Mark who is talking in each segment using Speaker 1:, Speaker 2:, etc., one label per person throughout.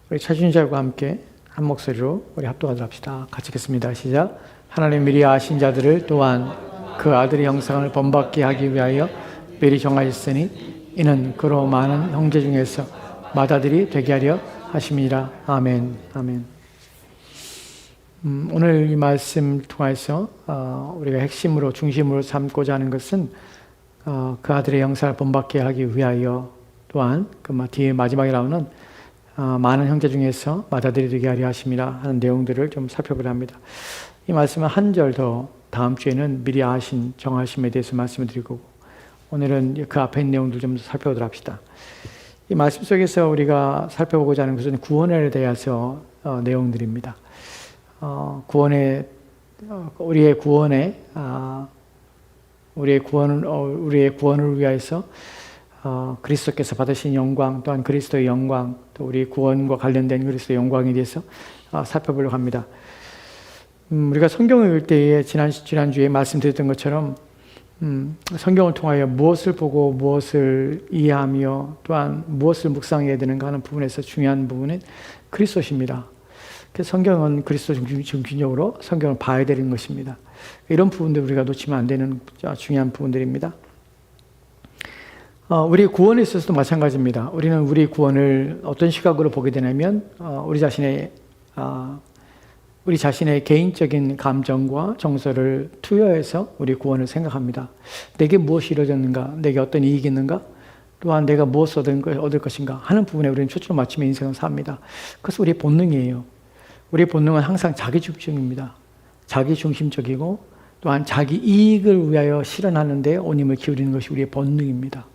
Speaker 1: 우리 차준자과 함께 한 목소리로 우리 합독하도록 합시다. 같이 읽겠습니다. 시작. 하나님 미리 아신 자들을 또한 그 아들의 형상을 본받게 하기 위하여 미리 정하셨으니 이는 그로 많은 형제 중에서 맏아들이 되게 하려 하심이라. 아멘. 아멘. 오늘 이 말씀 통해서 우리가 핵심으로 중심으로 삼고자 하는 것은 그 아들의 형상을 본받게 하기 위하여 또한 그 뒤에 마지막에 나오는 많은 형제 중에서 맏아들이 되게 하려 하심이라 하는 내용들을 좀 살펴보려 합니다. 이 말씀은 한 절 더 다음 주에는 미리 아신 정하심에 대해서 말씀을 드릴 거고 오늘은 그 앞에 있는 내용들 좀 살펴보도록 합시다. 이 말씀 속에서 우리가 살펴보고자 하는 것은 구원에 대해서 내용들입니다. 우리의 구원을 위하여서 그리스도께서 받으신 영광, 또한 그리스도의 영광, 또 우리 구원과 관련된 그리스도의 영광에 대해서 살펴보려고 합니다. 우리가 성경을 읽을 때에 지난주에 말씀드렸던 것처럼 성경을 통하여 무엇을 보고 무엇을 이해하며 또한 무엇을 묵상해야 되는가 하는 부분에서 중요한 부분은 그리스도십니다. 그래서 성경은 그리스도 중심적으로 성경을 봐야 되는 것입니다. 이런 부분들 우리가 놓치면 안 되는 중요한 부분들입니다. 우리 구원에 있어서도 마찬가지입니다. 우리는 우리 구원을 어떤 시각으로 보게 되냐면 우리 자신의 개인적인 감정과 정서를 투여해서 우리 구원을 생각합니다. 내게 무엇이 이루어졌는가? 내게 어떤 이익이 있는가? 또한 내가 무엇을 얻을 것인가? 하는 부분에 우리는 초점을 맞추며 인생을 삽니다. 그것은 우리의 본능이에요. 우리의 본능은 항상 자기중심입니다. 자기중심적이고 또한 자기 이익을 위하여 실현하는 데 온 힘을 기울이는 것이 우리의 본능입니다.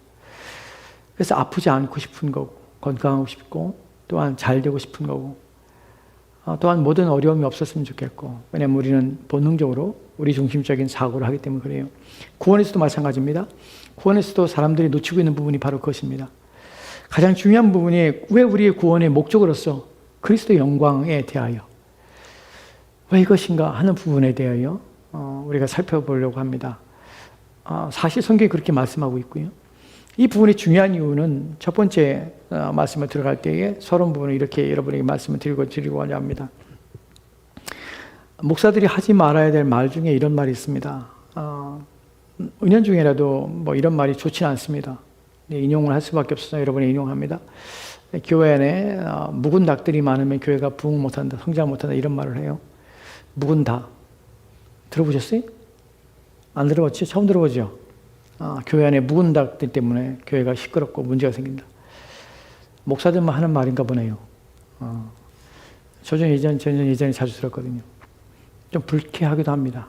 Speaker 1: 그래서 아프지 않고 싶은 거고 건강하고 싶고 또한 잘 되고 싶은 거고 또한 모든 어려움이 없었으면 좋겠고 왜냐하면 우리는 본능적으로 우리 중심적인 사고를 하기 때문에 그래요. 구원에서도 마찬가지입니다. 구원에서도 사람들이 놓치고 있는 부분이 바로 그것입니다. 가장 중요한 부분이 왜 우리의 구원의 목적으로서 그리스도의 영광에 대하여 왜 이것인가 하는 부분에 대하여 우리가 살펴보려고 합니다. 사실 성경이 그렇게 말씀하고 있고요. 이 부분이 중요한 이유는 첫 번째 말씀을 들어갈 때에 서론 부분을 이렇게 여러분에게 말씀을 드리고 합니다. 목사들이 하지 말아야 될 말 중에 이런 말이 있습니다. 은연중에라도 뭐 이런 말이 좋지는 않습니다. 인용을 할 수밖에 없어서 여러분이 인용합니다. 교회 안에 묵은 닭들이 많으면 교회가 부흥 못한다, 성장 못한다 이런 말을 해요. 묵은 닭 들어보셨어요? 안 들어봤죠? 처음 들어보죠? 교회 안에 묵은 닭들 때문에 교회가 시끄럽고 문제가 생긴다. 목사들만 하는 말인가 보네요. 저는 예전에 자주 들었거든요. 좀 불쾌하기도 합니다.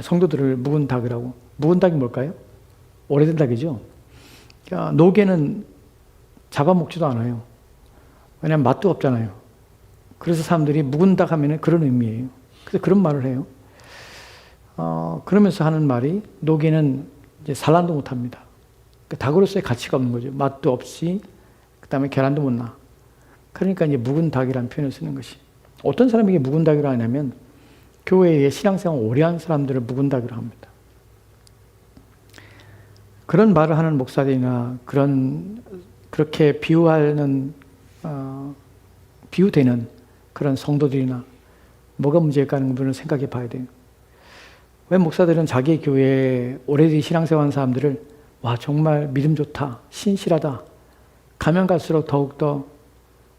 Speaker 1: 성도들을 묵은 닭이라고. 묵은 닭이 뭘까요? 오래된 닭이죠. 노개는 잡아먹지도 않아요. 왜냐하면 맛도 없잖아요. 그래서 사람들이 묵은 닭 하면 그런 의미예요. 그래서 그런 말을 해요. 그러면서 하는 말이 노개는 이제 산란도 못합니다. 닭으로서의 가치가 없는 거죠. 맛도 없이 그 다음에 계란도 못 나. 그러니까 이제 묵은 닭이라는 표현을 쓰는 것이. 어떤 사람에게 묵은 닭이라고 하냐면 교회에 신앙생활 오래 한 사람들을 묵은 닭이라고 합니다. 그런 말을 하는 목사들이나 그렇게 비유되는 그런 성도들이나 뭐가 문제일까 하는 부분을 생각해 봐야 돼요. 왜 목사들은 자기 교회에 오래된 신앙생활 한 사람들을 와 정말 믿음 좋다, 신실하다, 가면 갈수록 더욱더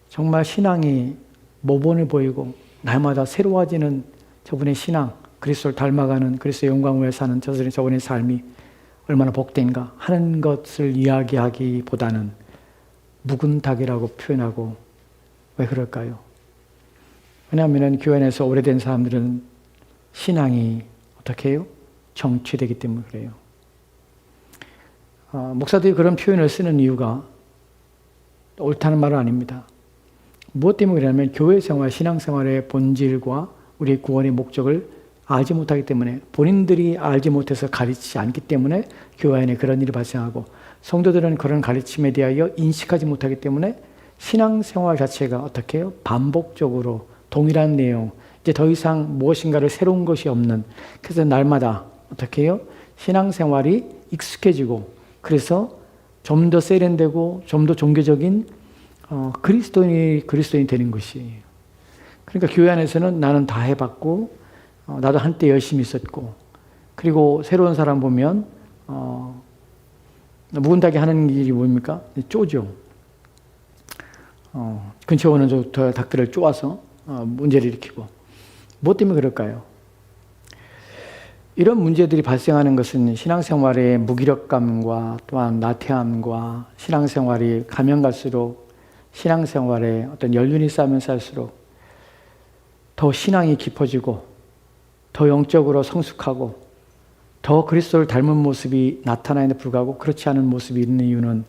Speaker 1: 정말 신앙이 모본을 보이고 날마다 새로워지는 저분의 신앙, 그리스도를 닮아가는 그리스도의 영광을 위해 사는 저분의 삶이 얼마나 복된가 하는 것을 이야기하기보다는 묵은 닭이라고 표현하고 왜 그럴까요? 왜냐하면 교회 안에서 오래된 사람들은 신앙이 어떻게 해요? 정취되기 때문에 그래요. 목사들이 그런 표현을 쓰는 이유가 옳다는 말은 아닙니다. 무엇 때문에 그러냐면 교회 생활, 신앙 생활의 본질과 우리의 구원의 목적을 알지 못하기 때문에 본인들이 알지 못해서 가르치지 않기 때문에 교회 안에 그런 일이 발생하고 성도들은 그런 가르침에 대하여 인식하지 못하기 때문에 신앙 생활 자체가 어떻게 해요? 반복적으로 동일한 내용, 이제 더 이상 무엇인가를 새로운 것이 없는 그래서 날마다 어떻게 해요? 신앙생활이 익숙해지고 그래서 좀 더 세련되고 좀 더 종교적인 그리스도인이 되는 것이에요. 그러니까 교회 안에서는 나는 다 해봤고, 나도 한때 열심히 있었고, 그리고 새로운 사람 보면, 묵은닭이 하는 일이 뭡니까? 쪼죠. 근처에 오는 저 닭들을 쪼아서 문제를 일으키고. 뭐 때문에 그럴까요? 이런 문제들이 발생하는 것은 신앙생활의 무기력감과 또한 나태함과 신앙생활이 가면 갈수록 신앙생활에 어떤 연륜이 쌓이면 쌓일수록 더 신앙이 깊어지고 더 영적으로 성숙하고 더 그리스도를 닮은 모습이 나타나는데 불구하고 그렇지 않은 모습이 있는 이유는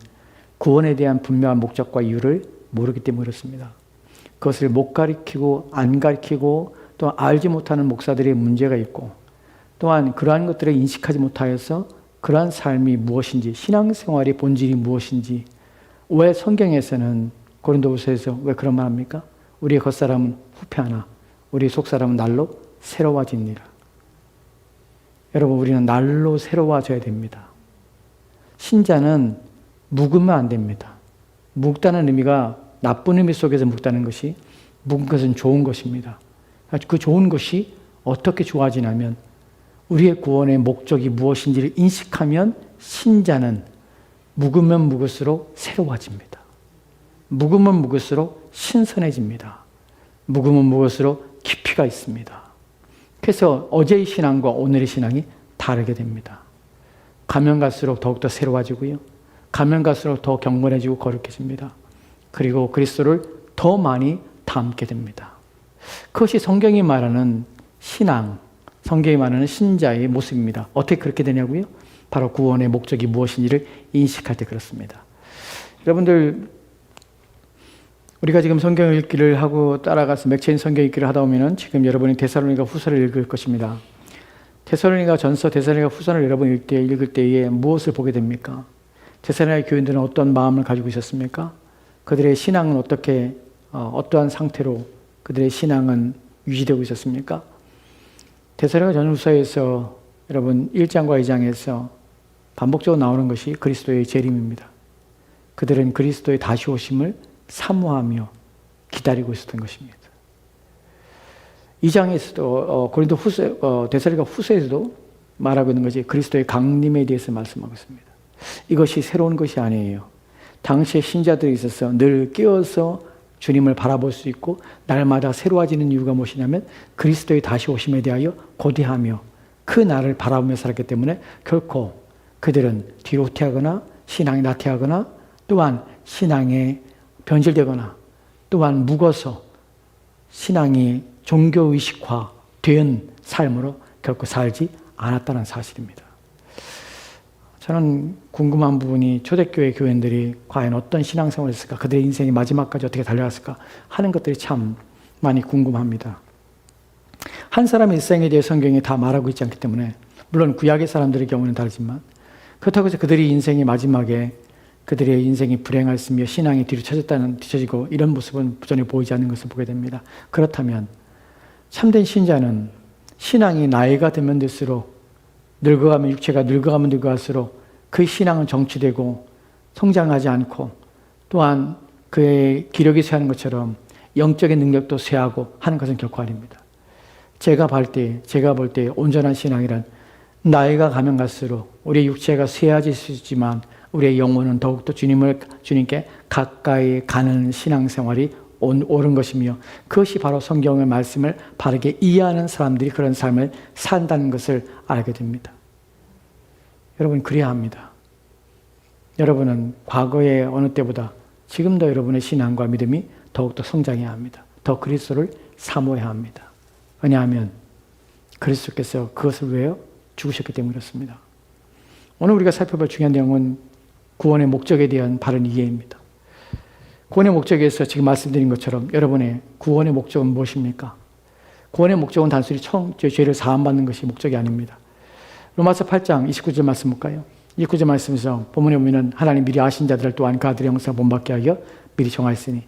Speaker 1: 구원에 대한 분명한 목적과 이유를 모르기 때문에 그렇습니다. 그것을 못 가르치고 안 가르치고 또 알지 못하는 목사들의 문제가 있고 또한 그러한 것들을 인식하지 못하여서 그러한 삶이 무엇인지 신앙생활의 본질이 무엇인지 왜 성경에서는 고린도후서에서 왜 그런 말 합니까? 우리의 겉사람은 후패하나 우리 속사람은 날로 새로워지니라. 여러분 우리는 날로 새로워져야 됩니다. 신자는 묵으면 안 됩니다. 묵다는 의미가 나쁜 의미 속에서 묵다는 것이 묵은 것은 좋은 것입니다. 그 좋은 것이 어떻게 좋아지냐면 우리의 구원의 목적이 무엇인지를 인식하면 신자는 묵으면 묵을수록 새로워집니다. 묵으면 묵을수록 신선해집니다. 묵으면 묵을수록 깊이가 있습니다. 그래서 어제의 신앙과 오늘의 신앙이 다르게 됩니다. 가면 갈수록 더욱더 새로워지고요. 가면 갈수록 더 경건해지고 거룩해집니다. 그리고 그리스도를 더 많이 닮게 됩니다. 그것이 성경이 말하는 신앙, 성경이 말하는 신자의 모습입니다. 어떻게 그렇게 되냐고요? 바로 구원의 목적이 무엇인지를 인식할 때 그렇습니다. 여러분들 우리가 지금 성경 읽기를 하고 따라가서 맥체인 성경 읽기를 하다 보면 지금 여러분이 데살로니가 후서를 읽을 것입니다. 데살로니가 전서, 데살로니가 후서를 여러분 읽을 때에 무엇을 보게 됩니까? 데살로니가 교인들은 어떤 마음을 가지고 있었습니까? 그들의 신앙은 어떠한 상태로 그들의 신앙은 유지되고 있었습니까? 데살로니가 전후서에서 여러분 1장과 2장에서 반복적으로 나오는 것이 그리스도의 재림입니다. 그들은 그리스도의 다시 오심을 사모하며 기다리고 있었던 것입니다. 2장에서도 고린도 후서, 데살로니가 후서에서도 말하고 있는 것이 그리스도의 강림에 대해서 말씀하고 있습니다. 이것이 새로운 것이 아니에요. 당시의 신자들이 있어서 늘 깨어서 주님을 바라볼 수 있고 날마다 새로워지는 이유가 무엇이냐면 그리스도의 다시 오심에 대하여 고대하며 그 날을 바라보며 살았기 때문에 결코 그들은 뒤로 후퇴하거나 신앙이 나태하거나 또한 신앙에 변질되거나 또한 묵어서 신앙이 종교의식화된 삶으로 결코 살지 않았다는 사실입니다. 저는 궁금한 부분이 초대교회 교인들이 과연 어떤 신앙생활을 했을까, 그들의 인생의 마지막까지 어떻게 달려갔을까 하는 것들이 참 많이 궁금합니다. 한 사람의 일생에 대해 성경이 다 말하고 있지 않기 때문에 물론 구약의 사람들의 경우는 다르지만 그렇다고 해서 그들이 인생의 마지막에 그들의 인생이 불행했으며 신앙이 뒤처지고 이런 모습은 전혀 보이지 않는 것을 보게 됩니다. 그렇다면 참된 신자는 신앙이 나이가 들면 들수록 늙어가면 육체가 늙어가면 늙어갈수록 그 신앙은 정치되고 성장하지 않고 또한 그의 기력이 쇠하는 것처럼 영적인 능력도 쇠하고 하는 것은 결코 아닙니다. 제가 볼 때 온전한 신앙이란 나이가 가면 갈수록 우리의 육체가 쇠해질 수 있지만 우리의 영혼은 더욱더 주님께 가까이 가는 신앙생활이 옳은 것이며 그것이 바로 성경의 말씀을 바르게 이해하는 사람들이 그런 삶을 산다는 것을 알게 됩니다. 여러분 그래야 합니다. 여러분은 과거의 어느 때보다 지금도 여러분의 신앙과 믿음이 더욱더 성장해야 합니다. 더 그리스도를 사모해야 합니다. 왜냐하면 그리스도께서 그것을 위하여 죽으셨기 때문에 그렇습니다. 오늘 우리가 살펴볼 중요한 내용은 구원의 목적에 대한 바른 이해입니다. 구원의 목적에서 지금 말씀드린 것처럼 여러분의 구원의 목적은 무엇입니까? 구원의 목적은 단순히 죄를 사함받는 것이 목적이 아닙니다. 로마서 8장 29절 말씀 볼까요? 29절 말씀에서 본문에 보면 하나님 미리 아신 자들을 또한 그 아들의 형상을 본받게 하여 미리 정하였으니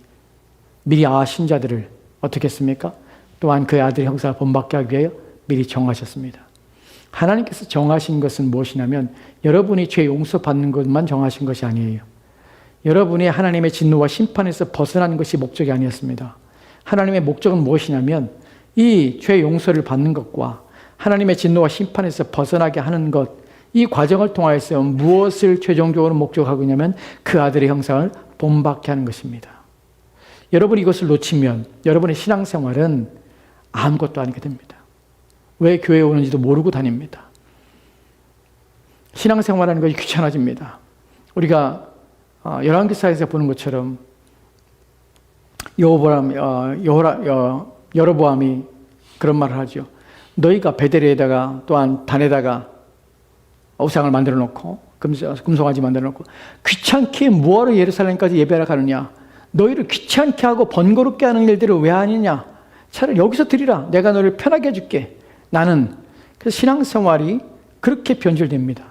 Speaker 1: 미리 아신 자들을 어떻게 했습니까? 또한 그 아들의 형상을 본받게 하기 위하여 미리 정하셨습니다. 하나님께서 정하신 것은 무엇이냐면 여러분이 죄 용서받는 것만 정하신 것이 아니에요. 여러분이 하나님의 진노와 심판에서 벗어나는 것이 목적이 아니었습니다. 하나님의 목적은 무엇이냐면 이 죄 용서를 받는 것과 하나님의 진노와 심판에서 벗어나게 하는 것, 이 과정을 통하여서 무엇을 최종적으로 목적하고 있냐면 그 아들의 형상을 본받게 하는 것입니다. 여러분이 이것을 놓치면 여러분의 신앙생활은 아무것도 아니게 됩니다. 왜 교회에 오는지도 모르고 다닙니다. 신앙생활하는 것이 귀찮아집니다. 우리가 열왕기사에서 보는 것처럼 여로보암이 그런 말을 하죠. 너희가 베델에다가 또한 단에다가 우상을 만들어 놓고 금송아지 만들어 놓고 귀찮게 뭐하러 예루살렘까지 예배하러 가느냐. 너희를 귀찮게 하고 번거롭게 하는 일들을 왜 하느냐. 차라리 여기서 드리라. 내가 너를 편하게 해줄게. 나는. 그래서 신앙생활이 그렇게 변질됩니다.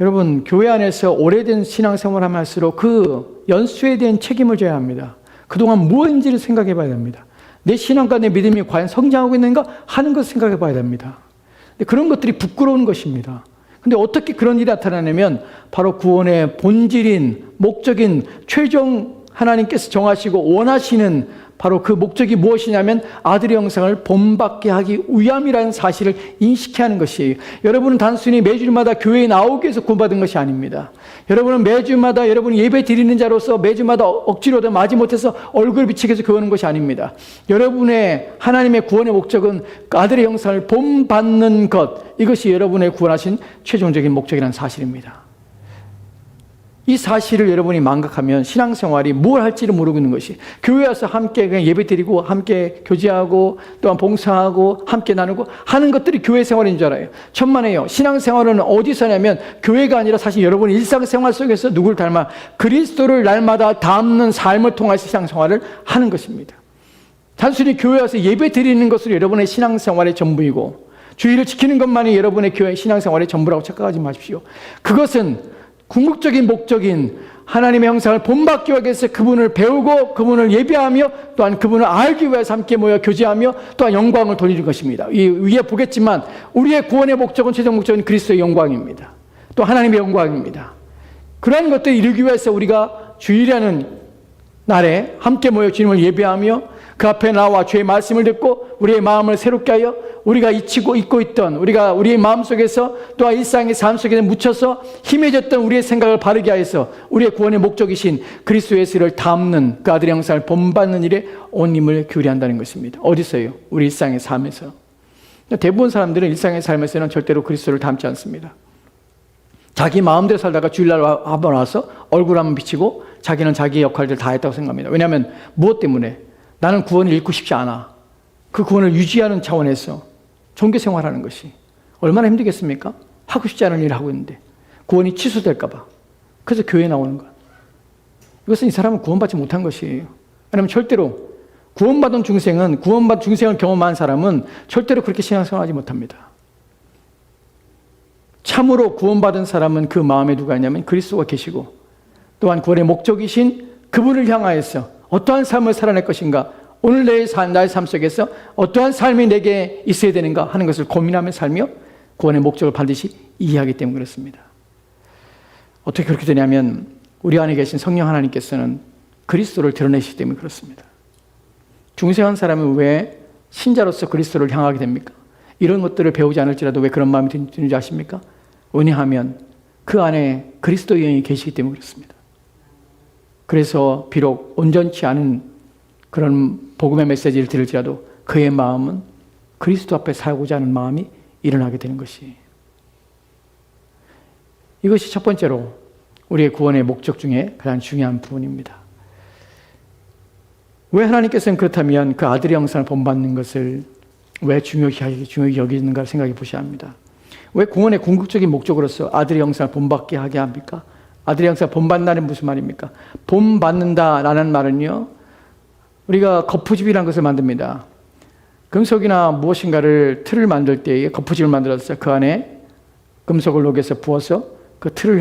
Speaker 1: 여러분, 교회 안에서 오래된 신앙생활을 하면 할수록 그 연수에 대한 책임을 져야 합니다. 그동안 무엇인지를 생각해 봐야 됩니다. 내 신앙과 내 믿음이 과연 성장하고 있는가 하는 것을 생각해 봐야 됩니다. 근데 그런 것들이 부끄러운 것입니다. 근데 어떻게 그런 일이 나타나냐면 바로 구원의 본질인 목적인 최종 하나님께서 정하시고 원하시는 바로 그 목적이 무엇이냐면 아들의 형상을 본받게 하기 위함이라는 사실을 인식해야 하는 것이에요. 여러분은 단순히 매주마다 교회에 나오기 위해서 구원받은 것이 아닙니다. 여러분은 매주마다 여러분이 예배 드리는 자로서 매주마다 억지로든 마지못해서 얼굴 비치기 위해서 구원하는 것이 아닙니다. 여러분의 하나님의 구원의 목적은 아들의 형상을 본받는 것, 이것이 여러분의 구원하신 최종적인 목적이라는 사실입니다. 이 사실을 여러분이 망각하면 신앙생활이 뭘 할지를 모르고 있는 것이, 교회 와서 함께 그냥 예배 드리고 함께 교제하고 또한 봉사하고 함께 나누고 하는 것들이 교회 생활인 줄 알아요. 천만에요. 신앙생활은 어디서냐면 교회가 아니라 사실 여러분의 일상생활 속에서 누구를 닮아 그리스도를 날마다 닮는 삶을 통해서 신앙생활을 하는 것입니다. 단순히 교회 와서 예배 드리는 것으로 여러분의 신앙생활의 전부이고 주의를 지키는 것만이 여러분의 교회 신앙생활의 전부라고 착각하지 마십시오. 그것은 궁극적인 목적인 하나님의 형상을 본받기 위해서 그분을 배우고 그분을 예배하며 또한 그분을 알기 위해서 함께 모여 교제하며 또한 영광을 돌리는 것입니다. 이 위에 보겠지만 우리의 구원의 목적은 최종 목적은 그리스도의 영광입니다. 또 하나님의 영광입니다. 그러한 것들을 이루기 위해서 우리가 주일이라는 날에 함께 모여 주님을 예배하며 그 앞에 나와 주의 말씀을 듣고 우리의 마음을 새롭게 하여 우리가 잊고 있던 우리의 마음속에서 또한 일상의 삶 속에 묻혀서 희미해졌던 우리의 생각을 바르게 하여서 우리의 구원의 목적이신 그리스도 예수를 닮는 그 아들의 형상을 본받는 일에 온 힘을 기울여한다는 것입니다. 어디서요? 우리 일상의 삶에서. 대부분 사람들은 일상의 삶에서는 절대로 그리스도를 닮지 않습니다. 자기 마음대로 살다가 주일날 한번 와서 얼굴 한번 비치고 자기는 자기의 역할들을 다 했다고 생각합니다. 왜냐하면 무엇 때문에? 나는 구원을 잃고 싶지 않아. 그 구원을 유지하는 차원에서 종교생활하는 것이 얼마나 힘들겠습니까? 하고 싶지 않은 일을 하고 있는데 구원이 취소될까 봐. 그래서 교회에 나오는 것. 이것은 이 사람은 구원받지 못한 것이에요. 왜냐하면 절대로 구원받은 중생을 경험한 사람은 절대로 그렇게 신앙생활하지 못합니다. 참으로 구원받은 사람은 그 마음에 누가 있냐면 그리스도가 계시고 또한 구원의 목적이신 그분을 향하여서 어떠한 삶을 살아낼 것인가, 오늘 나의 삶 속에서 어떠한 삶이 내게 있어야 되는가 하는 것을 고민하며 살며 구원의 목적을 반드시 이해하기 때문에 그렇습니다. 어떻게 그렇게 되냐면 우리 안에 계신 성령 하나님께서는 그리스도를 드러내시기 때문에 그렇습니다. 중생한 사람은 왜 신자로서 그리스도를 향하게 됩니까? 이런 것들을 배우지 않을지라도 왜 그런 마음이 드는지 아십니까? 왜냐하면 그 안에 그리스도의 영이 계시기 때문에 그렇습니다. 그래서 비록 온전치 않은 그런 복음의 메시지를 들을지라도 그의 마음은 그리스도 앞에 살고자 하는 마음이 일어나게 되는 것이, 이것이 첫 번째로 우리의 구원의 목적 중에 가장 중요한 부분입니다. 왜 하나님께서는 그렇다면 그 아들의 형상을 본받는 것을 왜 중요히 여기는가 생각해 보셔야 합니다. 왜 구원의 궁극적인 목적으로서 아들의 형상을 본받게 하게 합니까? 아들의 형상을 본받는다는 무슨 말입니까? 본받는다라는 말은요, 우리가 거푸집이라는 것을 만듭니다. 금속이나 무엇인가를 틀을 만들 때에 거푸집을 만들어서 그 안에 금속을 녹여서 부어서 그 틀을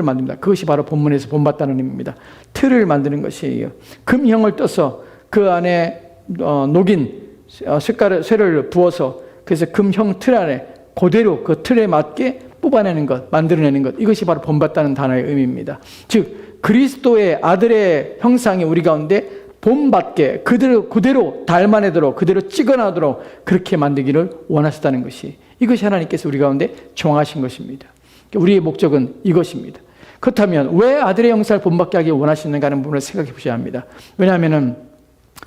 Speaker 1: 만듭니다. 그것이 바로 본문에서 본받다는 의미입니다. 틀을 만드는 것이에요. 금형을 떠서 그 안에 녹인 쇠를 부어서 그래서 금형 틀 안에 그대로 그 틀에 맞게 뽑아내는 것, 만들어내는 것, 이것이 바로 본받다는 단어의 의미입니다. 즉 그리스도의 아들의 형상이 우리 가운데 본받게 그대로 닮아내도록 그대로 찍어나도록 그렇게 만들기를 원하셨다는 것이, 이것이 하나님께서 우리 가운데 정하신 것입니다. 우리의 목적은 이것입니다. 그렇다면 왜 아들의 형상을 본받게 하기 원하시는가 하는 부분을 생각해 보셔야 합니다. 왜냐하면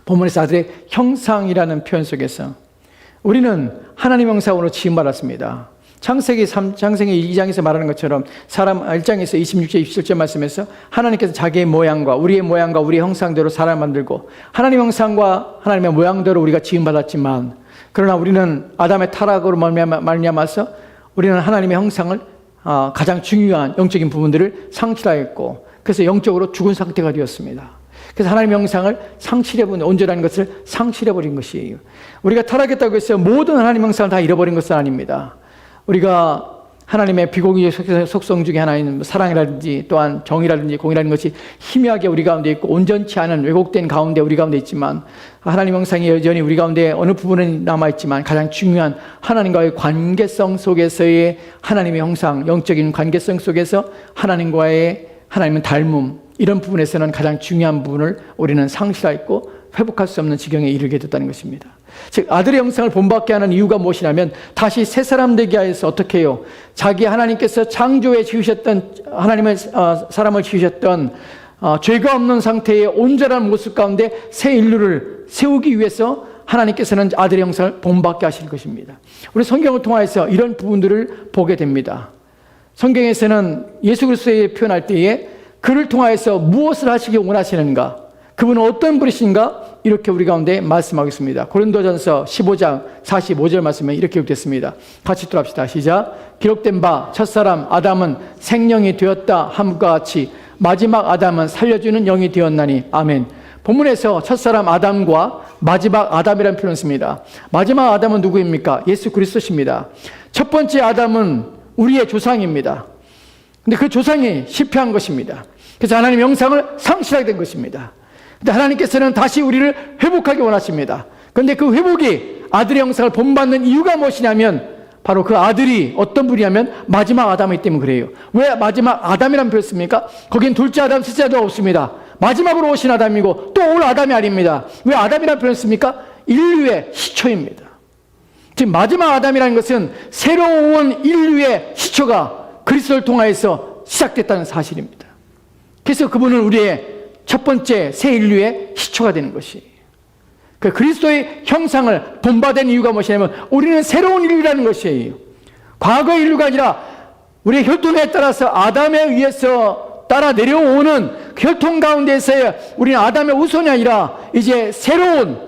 Speaker 1: 본문에서 아들의 형상이라는 표현 속에서 우리는 하나님 형상으로 지음받았습니다. 창세기 2장에서 말하는 것처럼 사람 1장에서 26절 27절 말씀에서 하나님께서 자기의 모양과 우리의 형상대로 사람을 만들고 하나님 형상과 하나님의 모양대로 우리가 지음받았지만, 그러나 우리는 아담의 타락으로 말미암아서 우리는 하나님의 형상을 가장 중요한 영적인 부분들을 상실하였고, 그래서 영적으로 죽은 상태가 되었습니다. 그래서 하나님의 형상을 상실해버린, 온전한 것을 상실해버린 것이에요. 우리가 타락했다고 해서 모든 하나님의 형상을 다 잃어버린 것은 아닙니다. 우리가 하나님의 비공의의 속성 중에 하나인 사랑이라든지 또한 정의라든지 공의라는 것이 희미하게 우리 가운데 있고 온전치 않은 왜곡된 가운데 우리 가운데 있지만, 하나님 형상이 여전히 우리 가운데 어느 부분은 남아있지만 가장 중요한 하나님과의 관계성 속에서의 하나님의 형상, 영적인 관계성 속에서 하나님은 닮음, 이런 부분에서는 가장 중요한 부분을 우리는 상실하였고 회복할 수 없는 지경에 이르게 됐다는 것입니다. 즉 아들의 형상을 본받게 하는 이유가 무엇이냐면, 다시 새 사람 되게 하여서 어떻게 해요? 자기 하나님께서 창조에 지으셨던 하나님의 사람을 지으셨던 죄가 없는 상태의 온전한 모습 가운데 새 인류를 세우기 위해서 하나님께서는 아들의 형상을 본받게 하실 것입니다. 우리 성경을 통해서 이런 부분들을 보게 됩니다. 성경에서는 예수 그리스도의 표현할 때에 그를 통하여서 무엇을 하시기 원하시는가, 그분은 어떤 분이신가, 이렇게 우리 가운데 말씀하겠습니다. 고린도전서 15장 45절 말씀에 이렇게 기록됐습니다. 같이 들어갑시다. 시작. 기록된 바 첫사람 아담은 생명이 되었다 함과 같이 마지막 아담은 살려주는 영이 되었나니. 아멘. 본문에서 첫사람 아담과 마지막 아담이라는 표현을 씁니다. 마지막 아담은 누구입니까? 예수 그리스도십니다. 첫 번째 아담은 우리의 조상입니다. 근데 그 조상이 실패한 것입니다. 그래서 하나님의 형상을 상실하게 된 것입니다. 근데 하나님께서는 다시 우리를 회복하기 원하십니다. 그런데 그 회복이 아들의 형상을 본받는 이유가 무엇이냐면, 바로 그 아들이 어떤 분이냐면 마지막 아담이기 때문에 그래요. 왜 마지막 아담이라는 표현을 씁니까? 거긴 둘째 아담, 셋째 아담 없습니다. 마지막으로 오신 아담이고 또 올 아담이 아닙니다. 왜 아담이라는 표현을 씁니까? 인류의 시초입니다. 지금 마지막 아담이라는 것은 새로운 인류의 시초가 그리스도를 통하여서 시작됐다는 사실입니다. 그래서 그분은 우리의 첫 번째 새 인류의 시초가 되는 것이, 그 그리스도의 형상을 본받은 이유가 무엇이냐면 우리는 새로운 인류라는 것이에요. 과거의 인류가 아니라 우리의 혈통에 따라서 아담에 의해서 따라 내려오는 혈통 가운데서의 우리는 아담의 후손이 아니라 이제 새로운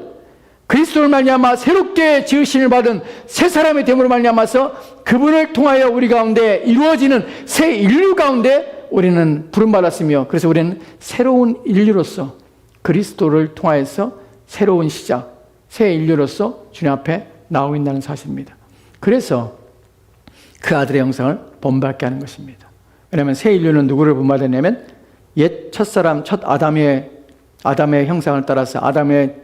Speaker 1: 그리스도를 말미암아 새롭게 지으심을 받은 새 사람의 됨으로 말미암아서 그분을 통하여 우리 가운데 이루어지는 새 인류 가운데 우리는 부름받았으며, 그래서 우리는 새로운 인류로서 그리스도를 통하여서 새로운 시작, 새 인류로서 주님 앞에 나오고 있다는 사실입니다. 그래서 그 아들의 형상을 본받게 하는 것입니다. 왜냐하면 새 인류는 누구를 본받았냐면 옛 첫사람, 첫 아담의 형상을 따라서 아담의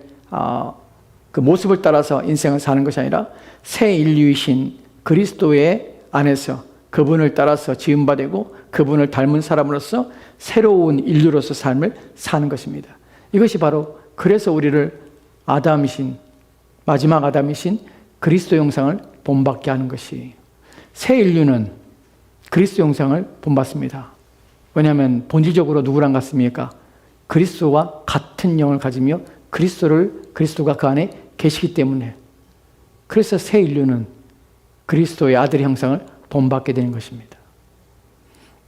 Speaker 1: 그 모습을 따라서 인생을 사는 것이 아니라 새 인류이신 그리스도의 안에서 그분을 따라서 지음받고 그분을 닮은 사람으로서 새로운 인류로서 삶을 사는 것입니다. 이것이 바로 그래서 우리를 마지막 아담이신 그리스도 형상을 본받게 하는 것이, 새 인류는 그리스도 형상을 본받습니다. 왜냐하면 본질적으로 누구랑 같습니까? 그리스도와 같은 영을 가지며 그리스도가 그 안에 계시기 때문에, 그래서 새 인류는 그리스도의 아들의 형상을 본받게 되는 것입니다.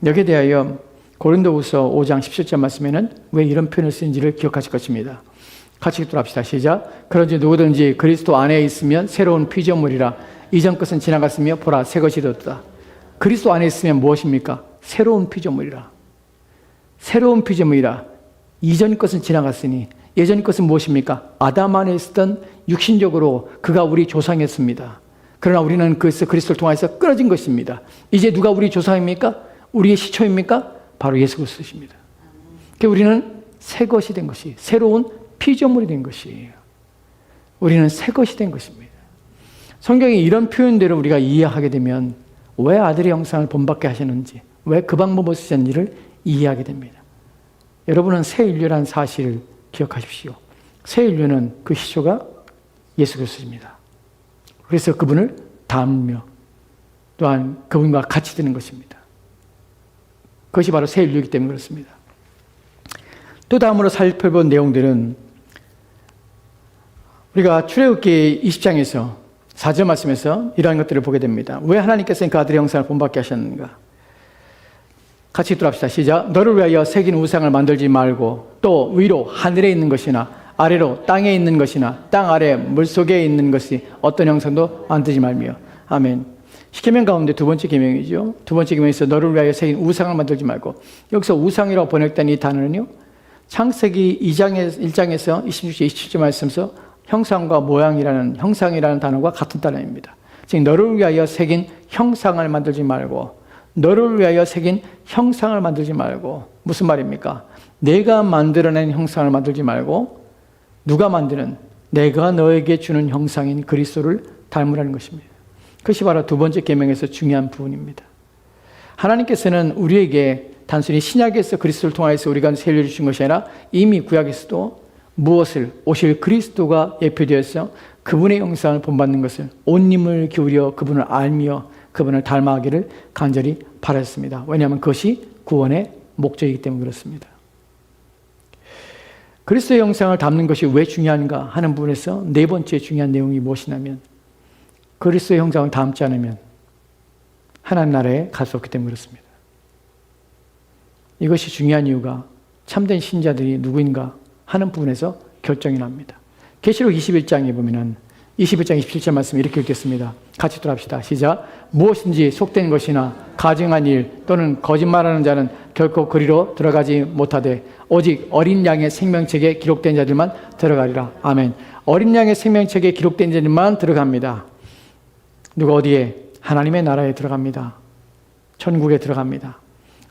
Speaker 1: 여기에 대하여 고린도후서 5장 17절 말씀에는 왜 이런 표현을 쓴지를 기억하실 것입니다. 같이 읽도록 합시다. 시작. 그런지 누구든지 그리스도 안에 있으면 새로운 피조물이라. 이전 것은 지나갔으며 보라 새 것이 되었다. 그리스도 안에 있으면 무엇입니까? 새로운 피조물이라. 새로운 피조물이라. 이전 것은 지나갔으니 예전 것은 무엇입니까? 아담 안에 있었던 육신적으로 그가 우리 조상이었습니다. 그러나 우리는 그리스도를 통해서 끊어진 것입니다. 이제 누가 우리 조상입니까? 우리의 시초입니까? 바로 예수 그리스도십니다. 그러니까 우리는 새 것이 된 것이, 새로운 피조물이 된 것이에요. 우리는 새 것이 된 것입니다. 성경이 이런 표현들을 우리가 이해하게 되면 왜 아들의 형상을 본받게 하시는지, 왜 그 방법을 쓰셨는지를 이해하게 됩니다. 여러분은 새 인류라는 사실을 기억하십시오. 새 인류는 그 시초가 예수 그리스도입니다. 그래서 그분을 닮으며 또한 그분과 같이 되는 것입니다. 그것이 바로 새 인류이기 때문에 그렇습니다. 또 다음으로 살펴본 내용들은 우리가 출애굽기 20장에서 4절 말씀에서 이러한 것들을 보게 됩니다. 왜 하나님께서는 그 아들의 형상을 본받게 하셨는가? 같이 읽도록 시작. 너를 위하여 새긴 우상을 만들지 말고 또 위로 하늘에 있는 것이나 아래로 땅에 있는 것이나 땅 아래 물속에 있는 것이 어떤 형상도 만들지 말며. 아멘. 십계명 가운데 두 번째 계명이죠. 두 번째 계명에서 너를 위하여 새긴 우상을 만들지 말고, 여기서 우상이라고 번역된 이 단어는요, 창세기 1장에서 26절 27절 말씀에서 형상과 모양이라는, 형상이라는 단어가 같은 단어입니다. 즉 너를 위하여 새긴 형상을 만들지 말고, 너를 위하여 새긴 형상을 만들지 말고. 무슨 말입니까? 내가 만들어낸 형상을 만들지 말고 누가 만드는, 내가 너에게 주는 형상인 그리스도를 닮으라는 것입니다. 그것이 바로 두 번째 계명에서 중요한 부분입니다. 하나님께서는 우리에게 단순히 신약에서 그리스도를 통하여서 우리가 세례를 주신 것이 아니라 이미 구약에서도 무엇을, 오실 그리스도가 예표되어서 그분의 형상을 본받는 것을, 온 힘을 기울여 그분을 알며 그분을 닮아가기를 간절히 바랐습니다. 왜냐하면 그것이 구원의 목적이기 때문에 그렇습니다. 그리스도의 형상을 담는 것이 왜 중요한가 하는 부분에서 네 번째 중요한 내용이 무엇이냐면, 그리스도의 형상을 담지 않으면 하나님 나라에 갈 수 없기 때문에 그렇습니다. 이것이 중요한 이유가 참된 신자들이 누구인가 하는 부분에서 결정이 납니다. 계시록 21장에 보면은 21장 27절 말씀 이렇게 읽겠습니다. 같이 돌아합시다. 시작. 무엇인지 속된 것이나 가증한 일 또는 거짓말하는 자는 결코 그리로 들어가지 못하되 오직 어린 양의 생명책에 기록된 자들만 들어가리라. 아멘. 어린 양의 생명책에 기록된 자들만 들어갑니다. 누가 어디에? 하나님의 나라에 들어갑니다. 천국에 들어갑니다.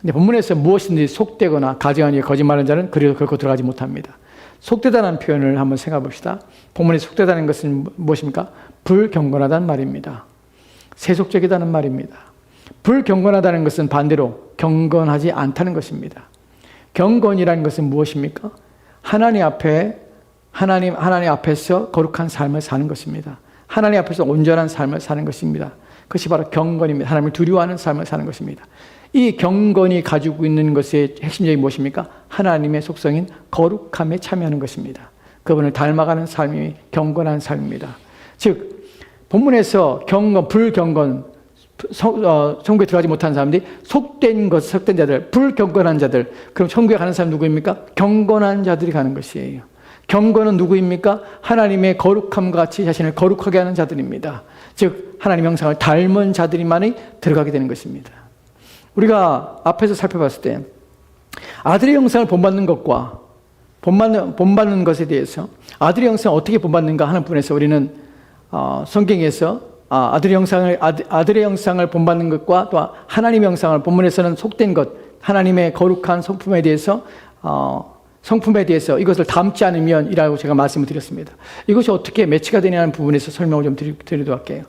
Speaker 1: 근데 본문에서 무엇인지 속되거나 가증한 일 거짓말하는 자는 그리로 결코 들어가지 못합니다. 속되다는 표현을 한번 생각해 봅시다. 본문에 속되다는 것은 무엇입니까? 불경건하다는 말입니다. 세속적이다는 말입니다. 불경건하다는 것은 반대로 경건하지 않다는 것입니다. 경건이라는 것은 무엇입니까? 하나님 앞에서 거룩한 삶을 사는 것입니다. 하나님 앞에서 온전한 삶을 사는 것입니다. 그것이 바로 경건입니다. 하나님을 두려워하는 삶을 사는 것입니다. 이 경건이 가지고 있는 것의 핵심적인 무엇입니까? 하나님의 속성인 거룩함에 참여하는 것입니다. 그분을 닮아가는 삶이 경건한 삶입니다. 즉 본문에서 경건, 불경건, 천국에 들어가지 못한 사람들이 속된 자들, 불경건한 자들, 그럼 천국에 가는 사람 누구입니까? 경건한 자들이 가는 것이에요. 경건은 누구입니까? 하나님의 거룩함과 같이 자신을 거룩하게 하는 자들입니다. 즉 하나님의 형상을 닮은 자들이만이 들어가게 되는 것입니다. 우리가 앞에서 살펴봤을 때 아들의 형상을 본받는 것과 본받는 것에 대해서 아들의 형상을 어떻게 본받는가 하는 부분에서 우리는 성경에서 아들의 형상을 본받는 것과 또 하나님의 형상을, 본문에서는 속된 것, 하나님의 거룩한 성품에 대해서 이것을 담지 않으면 이라고 제가 말씀을 드렸습니다. 이것이 어떻게 매치가 되냐는 부분에서 설명을 좀 드리도록 할게요.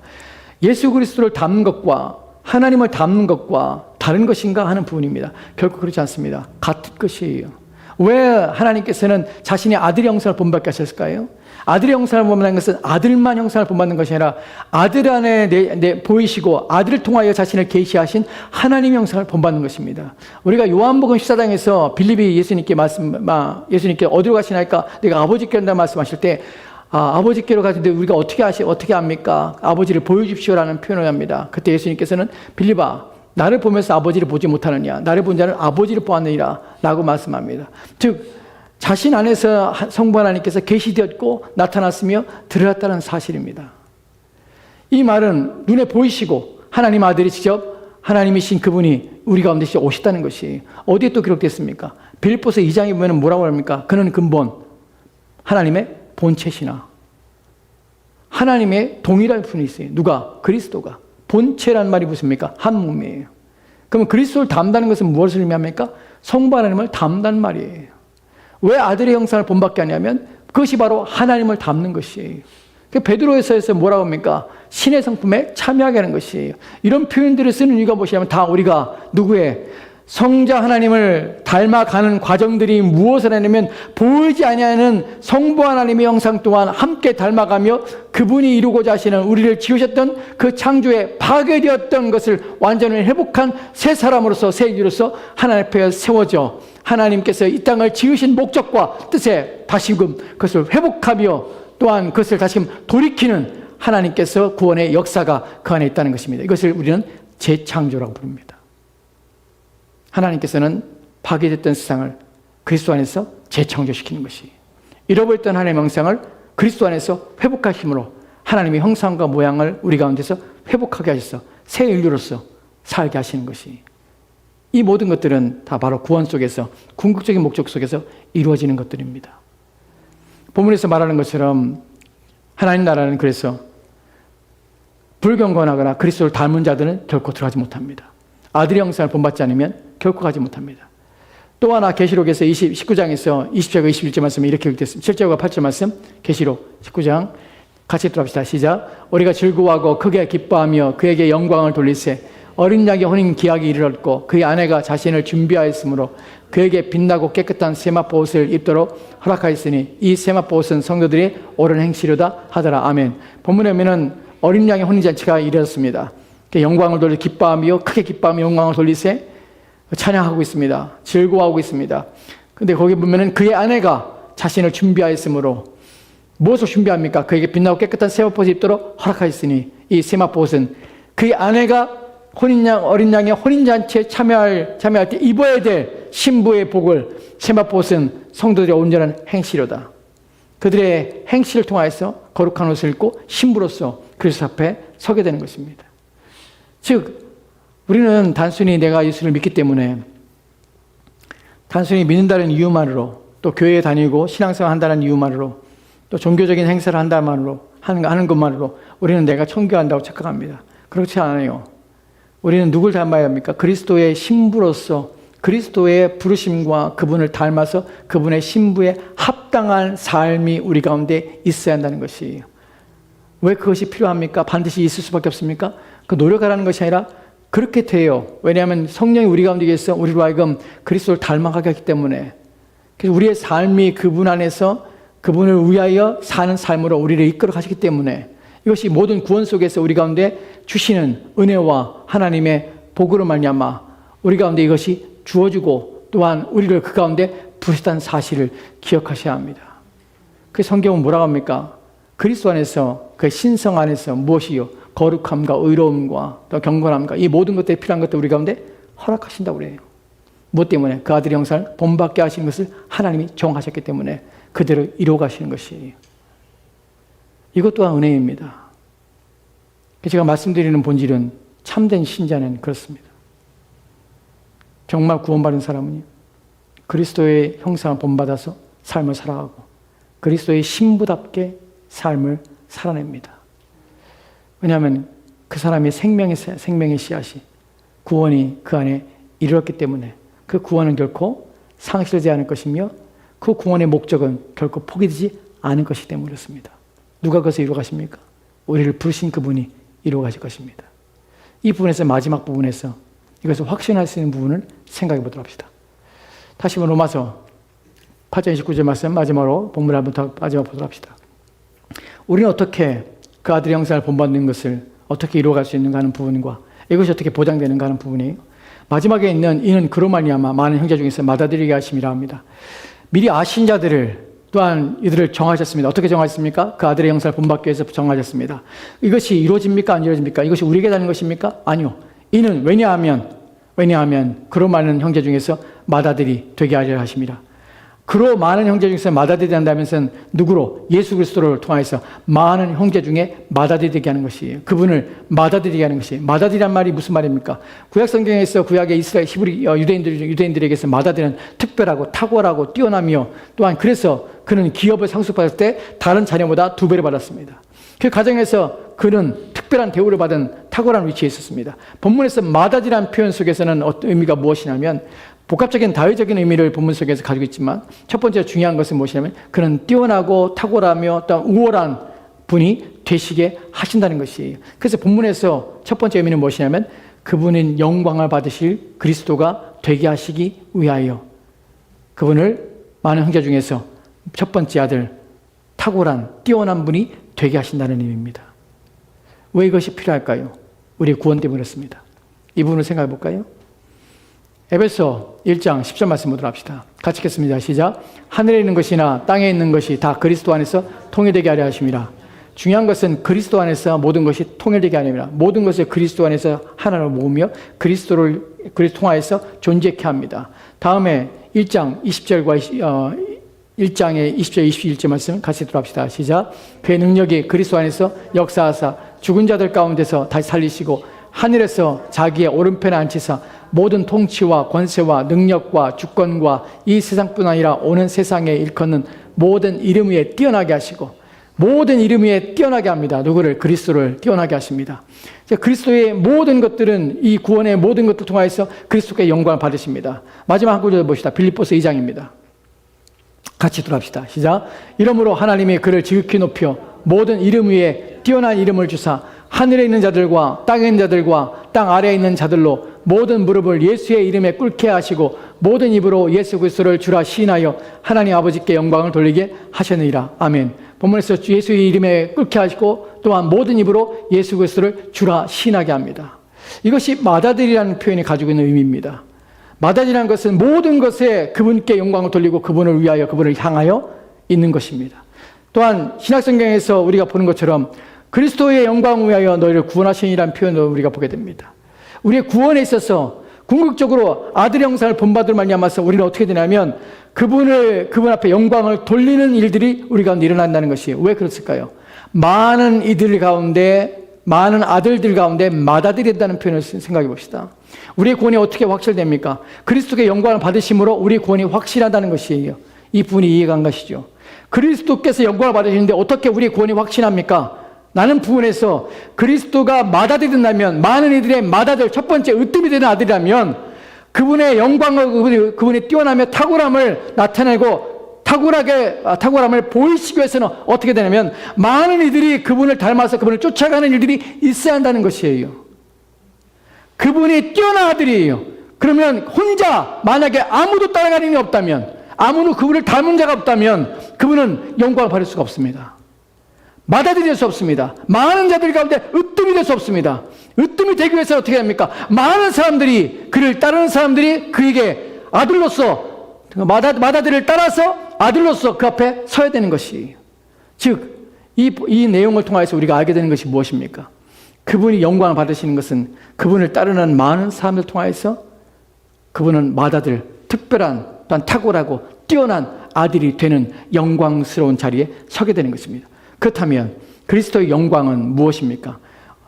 Speaker 1: 예수 그리스도를 담는 것과 하나님을 담는 것과 다른 것인가 하는 부분입니다. 결코 그렇지 않습니다. 같은 것이에요. 왜 하나님께서는 자신의 아들의 형상을 본받게 하셨을까요? 아들의 형상을 본받는 것은 아들만 형상을 본받는 것이 아니라 아들 안에 보이시고 아들을 통하여 자신을 계시하신 하나님의 형상을 본받는 것입니다. 우리가 요한복음 14장에서 빌립이 예수님께 어디로 가시나이까? 내가 아버지께 간다 말씀하실 때 아버지께로 가는데 우리가 어떻게 합니까? 아버지를 보여주십시오라는 표현을 합니다. 그때 예수님께서는 빌립아, 나를 보면서 아버지를 보지 못하느냐? 나를 본 자는 아버지를 보았느니라 라고 말씀합니다. 즉 자신 안에서 성부 하나님께서 계시되었고 나타났으며 드러났다는 사실입니다. 이 말은 눈에 보이시고 하나님 아들이 직접 하나님이신 그분이 우리 가운데 오셨다는 것이 어디에 또 기록됐습니까? 빌립보서 2장에 보면 뭐라고 합니까? 그는 근본 하나님의 본체시나 하나님의 동일한 분이 있어요. 누가? 그리스도가. 본체라는 말이 무엇입니까? 한 몸이에요. 그러면 그리스도를 담다는 것은 무엇을 의미합니까? 성부 하나님을 담다는 말이에요. 왜 아들의 형상을 본받게 하냐면 그것이 바로 하나님을 담는 것이에요. 베드로에서 뭐라고 합니까? 신의 성품에 참여하게 하는 것이에요. 이런 표현들을 쓰는 이유가 무엇이냐면 다 우리가 누구의 성자 하나님을 닮아가는 과정들이 무엇을 하냐면 보이지 아니하는 성부 하나님의 형상 또한 함께 닮아가며 그분이 이루고자 하시는 우리를 지으셨던 그 창조에 파괴되었던 것을 완전히 회복한 새 사람으로서 새 인류로서 하나님 앞에 세워져 하나님께서 이 땅을 지으신 목적과 뜻에 다시금 그것을 회복하며 또한 그것을 다시금 돌이키는 하나님께서 구원의 역사가 그 안에 있다는 것입니다. 이것을 우리는 재창조라고 부릅니다. 하나님께서는 파괴됐던 세상을 그리스도 안에서 재창조시키는 것이, 잃어버렸던 하나님의 형상을 그리스도 안에서 회복하심으로 하나님의 형상과 모양을 우리 가운데서 회복하게 하셔서 새 인류로서 살게 하시는 것이, 이 모든 것들은 다 바로 구원 속에서 궁극적인 목적 속에서 이루어지는 것들입니다. 본문에서 말하는 것처럼 하나님 나라는 그래서 불경건하거나 그리스도를 닮은 자들은 결코 들어가지 못합니다. 아들의 형상을 본받지 않으면 결코 가지 못합니다. 또 하나 계시록에서 19장에서 20절과 21절 말씀에 이렇게 읽겠습니다. 7절과 8절 말씀, 계시록 19장 같이 들어갑시다. 시작. 우리가 즐거워하고 크게 기뻐하며 그에게 영광을 돌리세. 어린 양의 혼인 기약이 이르렀고 그의 아내가 자신을 준비하였으므로 그에게 빛나고 깨끗한 세마포 옷을 입도록 허락하였으니 이 세마포 옷은 성도들이 옳은 행실이다 하더라. 아멘. 본문에 보면은 어린 양의 혼인잔치가 이르렀습니다. 영광을 돌리 기뻐하며 크게 기뻐하며 영광을 돌리세 찬양하고 있습니다. 즐거워하고 있습니다. 근데 거기 보면은 그의 아내가 자신을 준비하였으므로 무엇을 준비합니까? 그에게 빛나고 깨끗한 세마포 옷을 입도록 허락하였으니 이 세마포 옷은 그의 아내가 어린 양의 혼인잔치에 참여할 때 입어야 될 신부의 복을, 세마포 옷은 성도들의 온전한 행실이다. 그들의 행실을 통하여서 거룩한 옷을 입고 신부로서 그리스도 앞에 서게 되는 것입니다. 즉 우리는 단순히 내가 예수를 믿기 때문에 단순히 믿는다는 이유만으로, 또 교회에 다니고 신앙생활 한다는 이유만으로, 또 종교적인 행사를 한다만으로 하는 것만으로 우리는 내가 청교한다고 착각합니다. 그렇지 않아요. 우리는 누굴 닮아야 합니까? 그리스도의 신부로서 그리스도의 부르심과 그분을 닮아서 그분의 신부에 합당한 삶이 우리 가운데 있어야 한다는 것이에요. 왜 그것이 필요합니까? 반드시 있을 수밖에 없습니까? 그 노력하라는 것이 아니라 그렇게 돼요. 왜냐하면 성령이 우리 가운데 계셔서 우리로 하여금 그리스도를 닮아가게 하기 때문에, 그래서 우리의 삶이 그분 안에서 그분을 위하여 사는 삶으로 우리를 이끌어 가시기 때문에, 이것이 모든 구원 속에서 우리 가운데 주시는 은혜와 하나님의 복으로 말미암아 우리 가운데 이것이 주어지고 또한 우리를 그 가운데 부르셨다는 사실을 기억하셔야 합니다. 그 성경은 뭐라고 합니까? 그리스도 안에서, 그 신성 안에서 무엇이요? 거룩함과 의로움과 또 경건함과 이 모든 것들이 필요한 것들 우리 가운데 허락하신다고 그래요. 무엇 때문에? 그 아들의 형상을 본받게 하시는 것을 하나님이 정하셨기 때문에 그대로 이루어 가시는 것이에요. 이것 또한 은혜입니다. 제가 말씀드리는 본질은 참된 신자는 그렇습니다. 정말 구원받은 사람은요, 그리스도의 형상을 본받아서 삶을 살아가고 그리스도의 신부답게 삶을 살아냅니다. 왜냐하면 그 사람의 생명의 씨앗이, 구원이 그 안에 이르렀기 때문에 그 구원은 결코 상실되지 않을 것이며 그 구원의 목적은 결코 포기되지 않을 것이기 때문에 그렇습니다. 누가 그것을 이루어 가십니까? 우리를 부르신 그분이 이루어 가실 것입니다. 이 부분에서, 마지막 부분에서 이것을 확신할 수 있는 부분을 생각해 보도록 합시다. 다시 한번 로마서 8장 29절 말씀 마지막으로 본문 한번 더 마지막 보도록 합시다. 우리는 어떻게 그 아들의 형상을 본받는 것을 어떻게 이루어갈 수 있는가 하는 부분과 이것이 어떻게 보장되는가 하는 부분이에요. 마지막에 있는 이는 그로 말미암아 많은 형제 중에서 맏아들이게 하심이라 합니다. 미리 아신 자들을 또한 이들을 정하셨습니다. 어떻게 정하셨습니까? 그 아들의 형상을 본받기 위해서 정하셨습니다. 이것이 이루어집니까? 안 이루어집니까? 이것이 우리에게 다는 것입니까? 아니요. 이는 왜냐하면 그로 많은 형제 중에서 맏아들이 되게 하려 하십니다. 그로 많은 형제 중에서 맏아들이 된다면서 누구로? 예수 그리스도를 통해서 많은 형제 중에 맏아들이 되게 하는 것이에요. 그분을 맏아들이 되게 하는 것이에요. 맏아들이란 말이 무슨 말입니까? 구약 성경에서 구약의 이스라엘 히브리 유대인들에게서 맏아들은 특별하고 탁월하고 뛰어나며 또한 그래서 그는 기업을 상속받을 때 다른 자녀보다 2배를 받았습니다. 그 가정에서 그는 특별한 대우를 받은 탁월한 위치에 있었습니다. 본문에서 맏아들이라는 표현 속에서는 의미가 무엇이냐면 복합적인 다의적인 의미를 본문 속에서 가지고 있지만 첫 번째 중요한 것은 무엇이냐면 그는 뛰어나고 탁월하며 또 우월한 분이 되시게 하신다는 것이에요. 그래서 본문에서 첫 번째 의미는 무엇이냐면 그분인 영광을 받으실 그리스도가 되게 하시기 위하여 그분을 많은 형제 중에서 첫 번째 아들, 탁월한 뛰어난 분이 되게 하신다는 의미입니다. 왜 이것이 필요할까요? 우리 구원 때문에 그렇습니다. 이 부분을 생각해 볼까요? 에베소 1장 10절 말씀 보도록 합시다. 같이 읽겠습니다. 시작. 하늘에 있는 것이나 땅에 있는 것이 다 그리스도 안에서 통일되게 하려 하심이라. 중요한 것은 그리스도 안에서 모든 것이 통일되게 하려 함이라. 모든 것을 그리스도 안에서 하나로 모으며 그리스도를 통하여서 존재케 합니다. 다음에 1장 20절과 1장의 20절 21절 말씀 같이 들어갑시다. 시작. 그의 능력이 그리스도 안에서 역사하사 죽은 자들 가운데서 다시 살리시고 하늘에서 자기의 오른편에 앉히사 모든 통치와 권세와 능력과 주권과 이 세상뿐 아니라 오는 세상에 일컫는 모든 이름 위에 뛰어나게 하시고 모든 이름 위에 뛰어나게 합니다. 누구를? 그리스도를 뛰어나게 하십니다. 그리스도의 모든 것들은 이 구원의 모든 것들 통하여서 그리스도께 영광을 받으십니다. 마지막 한 구절 봅시다. 빌립보서 2장입니다. 같이 들어갑시다. 시작. 이러므로 하나님이 그를 지극히 높여 모든 이름 위에 뛰어난 이름을 주사 하늘에 있는 자들과 땅에 있는 자들과 땅 아래에 있는 자들로 모든 무릎을 예수의 이름에 꿇게 하시고 모든 입으로 예수 그리스도를 주라 시인하여 하나님 아버지께 영광을 돌리게 하셨느니라. 아멘. 본문에서 예수의 이름에 꿇게 하시고 또한 모든 입으로 예수 그리스도를 주라 시인하게 합니다. 이것이 마다들이라는 표현이 가지고 있는 의미입니다. 마다들이라는 것은 모든 것에 그분께 영광을 돌리고 그분을 위하여 그분을 향하여 있는 것입니다. 또한 신약성경에서 우리가 보는 것처럼 그리스도의 영광을 위하여 너희를 구원하시니라는 표현을 우리가 보게 됩니다. 우리의 구원에 있어서 궁극적으로 아들의 형상을 본받을 말미암아서 우리는 어떻게 되냐면 그분 앞에 영광을 돌리는 일들이 우리 가운데 일어난다는 것이 왜 그렇을까요? 많은 이들 가운데 많은 아들들 가운데 맏아들이 있다는 표현을 생각해 봅시다. 우리의 구원이 어떻게 확실됩니까? 그리스도의 영광을 받으심으로 우리의 구원이 확실하다는 것이에요. 이 부분이 이해가 안 가시죠? 그리스도께서 영광을 받으시는데 어떻게 우리의 구원이 확신합니까? 나는 부분에서 그리스도가 맏아들이 된다면 많은 이들의 맏아들 첫 번째 으뜸이 되는 아들이라면 그분의 영광과 그분의 뛰어나며 탁월함을 나타내고 탁월함을 보이시기 위해서는 어떻게 되냐면 많은 이들이 그분을 닮아서 그분을 쫓아가는 일들이 있어야 한다는 것이에요. 그분이 뛰어난 아들이에요. 그러면 혼자 만약에 아무도 따라가는 일이 없다면 아무도 그분을 닮은 자가 없다면 그분은 영광을 받을 수가 없습니다. 맏아들이 될 수 없습니다. 많은 자들 가운데 으뜸이 될 수 없습니다. 으뜸이 되기 위해서 어떻게 합니까? 많은 사람들이 그를 따르는 사람들이 그에게 아들로서 맏아들을 따라서 아들로서 그 앞에 서야 되는 것이에요. 즉 이 내용을 통해서 우리가 알게 되는 것이 무엇입니까? 그분이 영광을 받으시는 것은 그분을 따르는 많은 사람들 통해서 그분은 맏아들, 특별한 또한 탁월하고 뛰어난 아들이 되는 영광스러운 자리에 서게 되는 것입니다. 그렇다면 그리스도의 영광은 무엇입니까?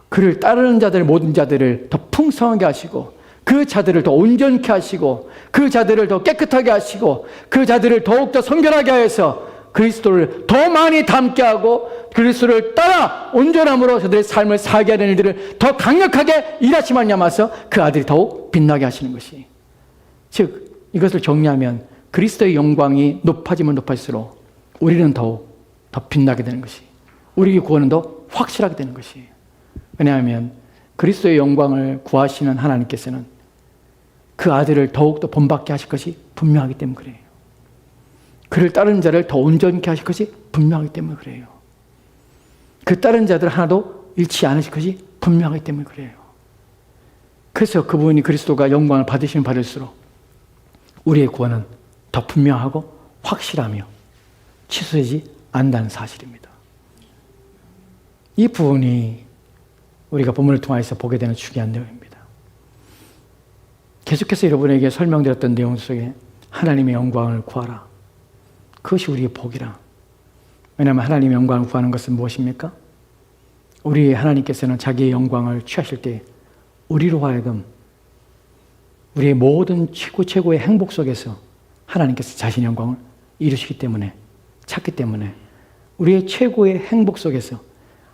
Speaker 1: 그를 따르는 자들 모든 자들을 더 풍성하게 하시고 그 자들을 더 온전케 하시고 그 자들을 더 깨끗하게 하시고 그 자들을 더욱더 성결하게 하여서 그리스도를 더 많이 닮게 하고 그리스도를 따라 온전함으로 저들의 삶을 살게 하는 일들을 더 강력하게 일하시만 냠아서 그 아들이 더욱 빛나게 하시는 것이 즉 이것을 정리하면 그리스도의 영광이 높아지면 높아질수록 우리는 더욱 더 빛나게 되는 것이 우리의 구원은 더 확실하게 되는 것이 왜냐하면 그리스도의 영광을 구하시는 하나님께서는 그 아들을 더욱더 본받게 하실 것이 분명하기 때문에 그래요. 그를 따르는 자를 더 온전케 하실 것이 분명하기 때문에 그래요. 그 따르는 자들 하나도 잃지 않으실 것이 분명하기 때문에 그래요. 그래서 그분이 그리스도가 영광을 받으시면 받을수록 우리의 구원은 더 분명하고 확실하며 취소되지 않는다는 사실입니다. 이 부분이 우리가 본문을 통해서 보게 되는 중요한 내용입니다. 계속해서 여러분에게 설명드렸던 내용 속에 하나님의 영광을 구하라. 그것이 우리의 복이라. 왜냐하면 하나님의 영광을 구하는 것은 무엇입니까? 우리 하나님께서는 자기의 영광을 취하실 때 우리로 하여금 우리의 모든 최고의 행복 속에서 하나님께서 자신의 영광을 이루시기 때문에 찾기 때문에 우리의 최고의 행복 속에서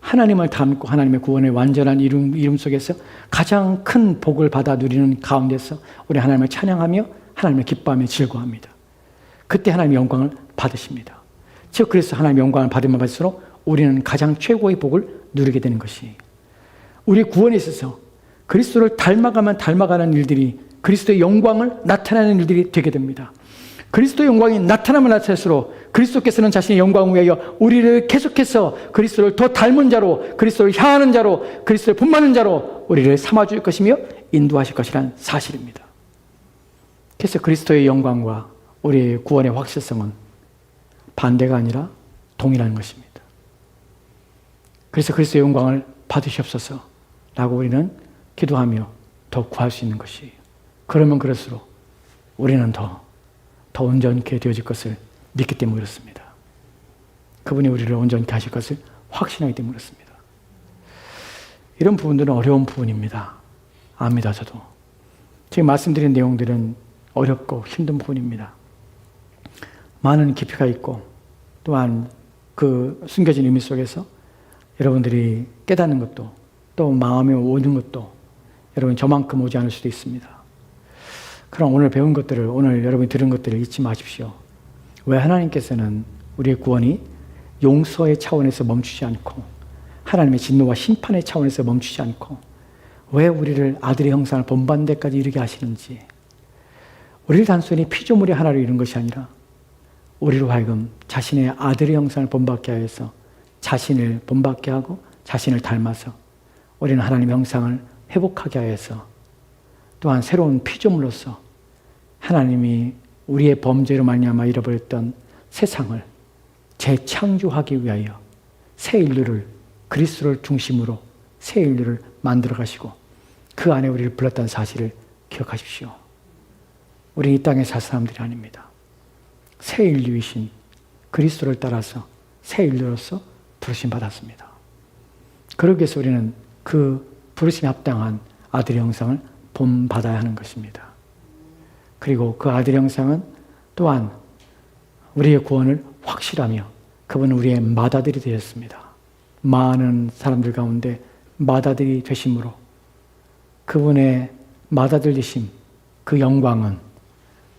Speaker 1: 하나님을 닮고 하나님의 구원의 완전한 이름 속에서 가장 큰 복을 받아 누리는 가운데서 우리 하나님을 찬양하며 하나님을 기뻐하며 즐거워합니다. 그때 하나님의 영광을 받으십니다. 즉 그래서 하나님의 영광을 받으면 받을수록 우리는 가장 최고의 복을 누리게 되는 것이 우리 구원에 있어서 그리스도를 닮아가면 닮아가는 일들이 그리스도의 영광을 나타내는 일들이 되게 됩니다. 그리스도의 영광이 나타나면 나타날수록 그리스도께서는 자신의 영광을 위하여 우리를 계속해서 그리스도를 더 닮은 자로, 그리스도를 향하는 자로, 그리스도를 본받는 자로 우리를 삼아줄 것이며 인도하실 것이라는 사실입니다. 그래서 그리스도의 영광과 우리의 구원의 확실성은 반대가 아니라 동일한 것입니다. 그래서 그리스도의 영광을 받으시옵소서 라고 우리는 기도하며 더 구할 수 있는 것이에요. 그러면 그럴수록 우리는 더 온전케 되어질 것을 믿기 때문에 그렇습니다. 그분이 우리를 온전케 하실 것을 확신하기 때문에 그렇습니다. 이런 부분들은 어려운 부분입니다. 압니다, 저도. 지금 말씀드린 내용들은 어렵고 힘든 부분입니다. 많은 깊이가 있고 또한 그 숨겨진 의미 속에서 여러분들이 깨닫는 것도 또 마음에 오는 것도 여러분 저만큼 오지 않을 수도 있습니다. 그럼 오늘 배운 것들을, 오늘 여러분이 들은 것들을 잊지 마십시오. 왜 하나님께서는 우리의 구원이 용서의 차원에서 멈추지 않고 하나님의 진노와 심판의 차원에서 멈추지 않고 왜 우리를 아들의 형상을 본받는 데까지 이르게 하시는지, 우리를 단순히 피조물의 하나로 이룬 것이 아니라 우리로 하여금 자신의 아들의 형상을 본받게 하여서 자신을 본받게 하고 자신을 닮아서 우리는 하나님의 형상을 회복하게 하여서 또한 새로운 피조물로서 하나님이 우리의 범죄로 말미암아 잃어버렸던 세상을 재창조하기 위하여 새 인류를, 그리스도를 중심으로 새 인류를 만들어 가시고 그 안에 우리를 불렀다는 사실을 기억하십시오. 우리는 이 땅에 살 사람들이 아닙니다. 새 인류이신 그리스도를 따라서 새 인류로서 부르심 받았습니다. 그러기 위해서 우리는 그 부르심에 합당한 아들의 형상을 본받아야 하는 것입니다. 그리고 그 아들의 형상은 또한 우리의 구원을 확실하며 그분은 우리의 맏아들이 되었습니다. 많은 사람들 가운데 맏아들이 되심으로 그분의 맏아들 되심, 그 영광은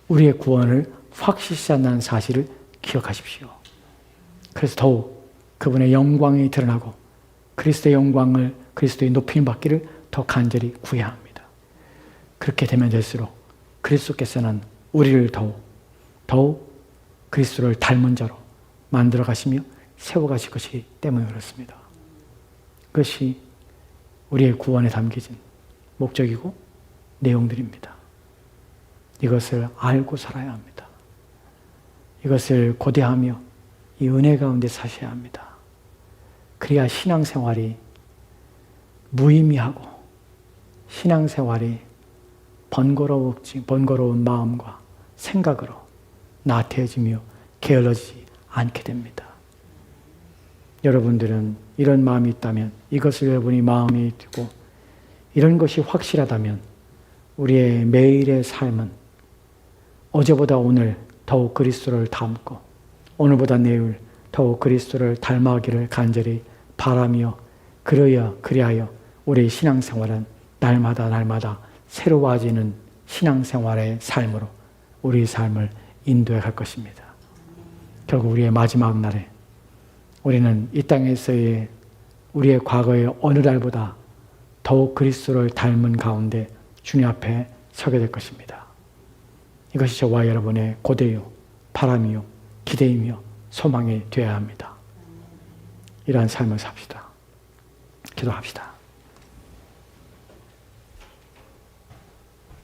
Speaker 1: 우리의 구원을 확실시 한다는 사실을 기억하십시오. 그래서 더욱 그분의 영광이 드러나고 그리스도의 영광을, 그리스도의 높임 받기를 더 간절히 구해야 합니다. 그렇게 되면 될수록 그리스도께서는 우리를 더욱 그리스도를 닮은 자로 만들어 가시며 세워 가실 것이기 때문에 그렇습니다. 그것이 우리의 구원에 담겨진 목적이고 내용들입니다. 이것을 알고 살아야 합니다. 이것을 고대하며 이 은혜 가운데 사셔야 합니다. 그래야 신앙생활이 무의미하고 신앙생활이 번거로운 마음과 생각으로 나태해지며 게을러지지 않게 됩니다. 여러분들은 이런 마음이 있다면, 이것을 여러분이 마음에 두고 이런 것이 확실하다면 우리의 매일의 삶은 어제보다 오늘 더욱 그리스도를 닮고 오늘보다 내일 더욱 그리스도를 닮아가기를 간절히 바라며 그리하여 우리의 신앙생활은 날마다 새로워지는 신앙생활의 삶으로 우리의 삶을 인도해 갈 것입니다. 결국 우리의 마지막 날에 우리는 이 땅에서의 우리의 과거의 어느 날보다 더욱 그리스도를 닮은 가운데 주님 앞에 서게 될 것입니다. 이것이 저와 여러분의 고대요, 바람이요, 기대이며 소망이 되어야 합니다. 이러한 삶을 삽시다. 기도합시다.